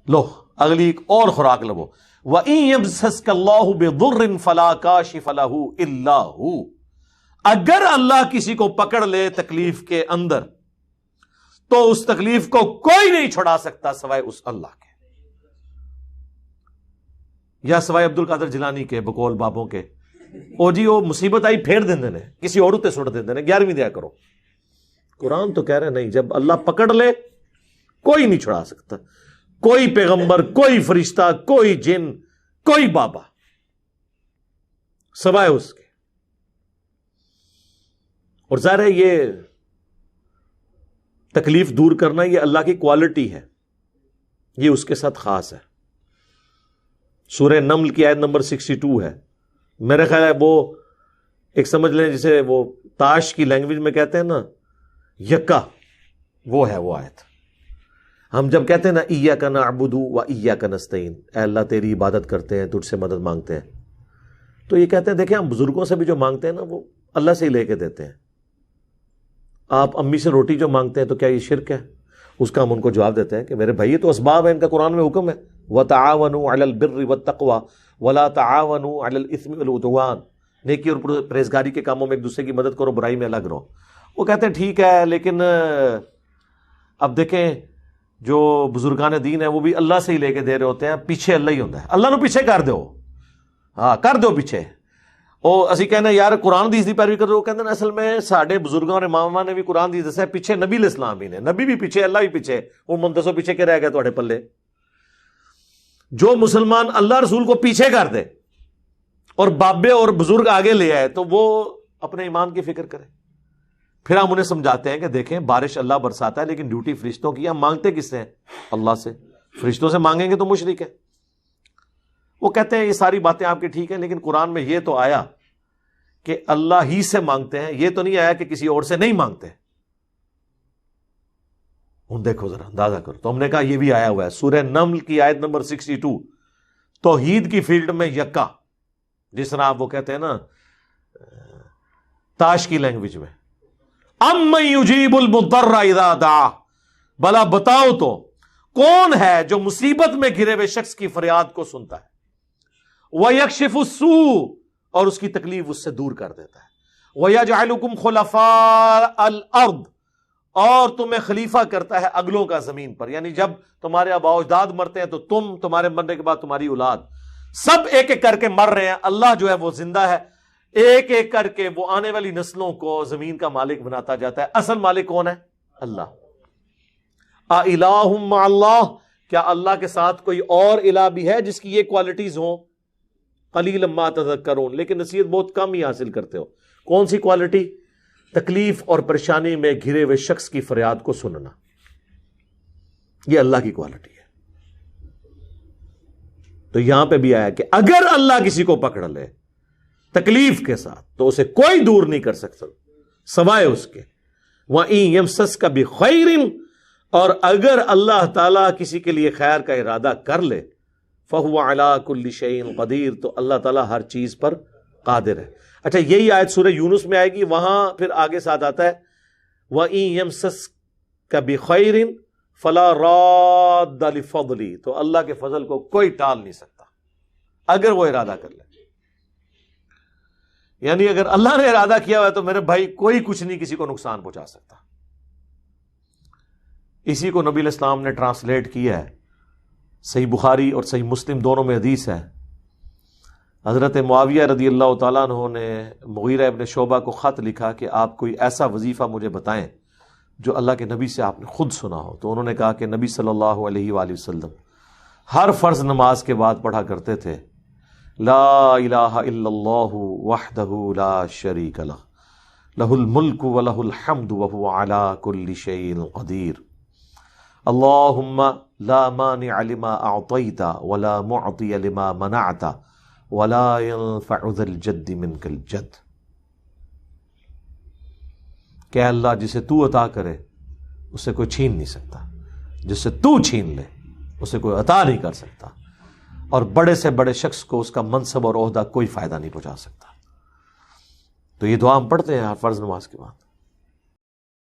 لو اگلی ایک اور خوراک لو، وَإِن يَمْسَسْكَ اللَّهُ بِضُرٍّ فَلَا كَاشِفَ لَهُ إِلَّا هُوَ، اگر اللہ کسی کو پکڑ لے تکلیف کے اندر تو اس تکلیف کو کوئی نہیں چھڑا سکتا سوائے اس اللہ کے، یا سوائے عبد القادر جیلانی کے، بقول بابوں کے، او جی وہ مصیبت آئی پھیر دیں نے کسی اور تے سٹ دیں نے 11ویں دیا کرو۔ قرآن تو کہہ رہے نہیں، جب اللہ پکڑ لے کوئی نہیں چھڑا سکتا، کوئی پیغمبر، کوئی فرشتہ، کوئی جن، کوئی بابا، سوائے اس کے۔ اور ظاہر ہے یہ تکلیف دور کرنا یہ اللہ کی کوالٹی ہے، یہ اس کے ساتھ خاص ہے۔ سورہ نمل کی آیت نمبر 62 ہے، میرے خیال ہے وہ ایک سمجھ لیں جسے وہ تاش کی لینگویج میں کہتے ہیں نا یکا، وہ ہے وہ آیت۔ ہم جب کہتے ہیں نا ایاک نعبد و ایاک نستعین، اے اللہ تیری عبادت کرتے ہیں، تجھ سے مدد مانگتے ہیں، تو یہ کہتے ہیں دیکھیں ہم بزرگوں سے بھی جو مانگتے ہیں نا وہ اللہ سے ہی لے کے دیتے ہیں۔ آپ امی سے روٹی جو مانگتے ہیں تو کیا یہ شرک ہے؟ اس کا ہم ان کو جواب دیتے ہیں کہ میرے بھائی یہ تو اسباب ہے، ان کا قرآن میں حکم ہے وَتَعَاوَنُوا عَلَى الْبِرِّ وَالتَّقْوَى وَلَا تَعَاوَنُوا عَلَى الْإِثْمِ وَالْعُدْوَانِ، نیکی اور پرہیزگاری کے کاموں میں ایک دوسرے کی مدد کرو، برائی میں الگ رہو۔ وہ کہتے ہیں ٹھیک ہے، لیکن اب دیکھیں جو بزرگان دین ہیں وہ بھی اللہ سے ہی لے کے دے رہے ہوتے ہیں، پیچھے اللہ ہی ہوتا ہے، اللہ نو پیچھے کر دو، ہاں کر دو پیچھے۔ اور اسی کہنا یار قرآن دی پیروی کرو، وہ کہتے ہیں اصل میں ساڈے بزرگوں اور اماماں نے بھی قرآن دی دسیا پیچھے نبی علیہ السلام بھی نے، نبی بھی پیچھے، اللہ بھی پیچھے، وہ منتسو پیچھے کے رہ گئے تواڈے پلے۔ جو مسلمان اللہ رسول کو پیچھے کر دے اور بابے اور بزرگ آگے لے آئے تو وہ اپنے ایمان کی فکر کرے۔ پھر ہم انہیں سمجھاتے ہیں کہ دیکھیں بارش اللہ برساتا ہے لیکن ڈیوٹی فرشتوں کی، ہم مانگتے کس سے ہیں؟ اللہ سے۔ فرشتوں سے مانگیں گے تو مشرک ہے۔ وہ کہتے ہیں یہ ساری باتیں آپ کی ٹھیک ہیں، لیکن قرآن میں یہ تو آیا کہ اللہ ہی سے مانگتے ہیں، یہ تو نہیں آیا کہ کسی اور سے نہیں مانگتے۔ ہوں دیکھو ذرا اندازہ کرو، تو ہم نے کہا یہ بھی آیا ہوا ہے سورہ نمل کی آیت نمبر 62، توحید کی فیلڈ میں یکا، جس طرح آپ وہ کہتے ہیں نا تاش کی لینگویج میں، اَمَّن يُجِيبُ الْمُضْطَرَّ إِذَا دَعَاهُ، بھلا بتاؤ تو کون ہے جو مصیبت میں گھرے ہوئے شخص کی فریاد کو سنتا ہے، وَيَكْشِفُ السُّوءَ، اور اس کی تکلیف اس سے دور کر دیتا ہے، وَيَجْعَلُكُمْ خُلَفَاءَ الْأَرْضِ، اور تمہیں خلیفہ کرتا ہے اگلوں کا زمین پر، یعنی جب تمہارے آباء و اجداد مرتے ہیں تو تمہارے مرنے کے بعد تمہاری اولاد، سب ایک ایک کر کے مر رہے ہیں، اللہ جو ہے وہ زندہ ہے، ایک ایک کر کے وہ آنے والی نسلوں کو زمین کا مالک بناتا جاتا ہے۔ اصل مالک کون ہے؟ اللہ۔ اِلَٰهٌ مَّعَ اللَّهِ، کیا اللہ کے ساتھ کوئی اور الہ بھی ہے جس کی یہ کوالٹیز ہوں؟ قلیلا ما تذکرون، لیکن نصیحت بہت کم ہی حاصل کرتے ہو۔ کون سی کوالٹی؟ تکلیف اور پریشانی میں گھرے ہوئے شخص کی فریاد کو سننا، یہ اللہ کی کوالٹی ہے۔ تو یہاں پہ بھی آیا کہ اگر اللہ کسی کو پکڑ لے تکلیف کے ساتھ تو اسے کوئی دور نہیں کر سکتا سوائے اس کے۔ وَإِن يَمْسَسْكَ بِخَيْرٍ، اور اگر اللہ تعالیٰ کسی کے لیے خیر کا ارادہ کر لے، فَهُوَ عَلَىٰ كُلِّ شَيْءٍ قَدِيرٌ، تو اللہ تعالیٰ ہر چیز پر قادر ہے۔ اچھا یہی آیت سورہ یونس میں آئے گی، وہاں پھر آگے ساتھ آتا ہے وَإِن يَمْسَسْكَ بِخَيْرٍ فَلَا رَادَّ لِفَضْلِهِ، تو اللہ کے فضل کو کوئی ٹال نہیں سکتا اگر وہ ارادہ کر لے۔ یعنی اگر اللہ نے ارادہ کیا ہوا ہے تو میرے بھائی کوئی کچھ نہیں کسی کو نقصان پہنچا سکتا۔ اسی کو نبی علیہ السلام نے ٹرانسلیٹ کیا ہے، صحیح بخاری اور صحیح مسلم دونوں میں حدیث ہے۔ حضرت معاویہ رضی اللہ تعالیٰ عنہ نے مغیرہ ابن شعبہ کو خط لکھا کہ آپ کوئی ایسا وظیفہ مجھے بتائیں جو اللہ کے نبی سے آپ نے خود سنا ہو، تو انہوں نے کہا کہ نبی صلی اللہ علیہ وآلہ وسلم ہر فرض نماز کے بعد پڑھا کرتے تھے لا الہ الا اللہ وحدہ لا شریک لہ، لہ الملک ولہ الحمد وہو علی کل شیء قدیر، اللہم لا مانع لما اعطیت ولا معطی لما منعت ولا ينفع ذا الجد منک الجد، کہ اللہ جسے تو عطا کرے اسے کوئی چھین نہیں سکتا، جسے تو چھین لے اسے کوئی عطا نہیں کر سکتا، اور بڑے سے بڑے شخص کو اس کا منصب اور عہدہ کوئی فائدہ نہیں پہنچا سکتا۔ تو یہ دعا ہم پڑھتے ہیں ہر فرض نماز کے بعد۔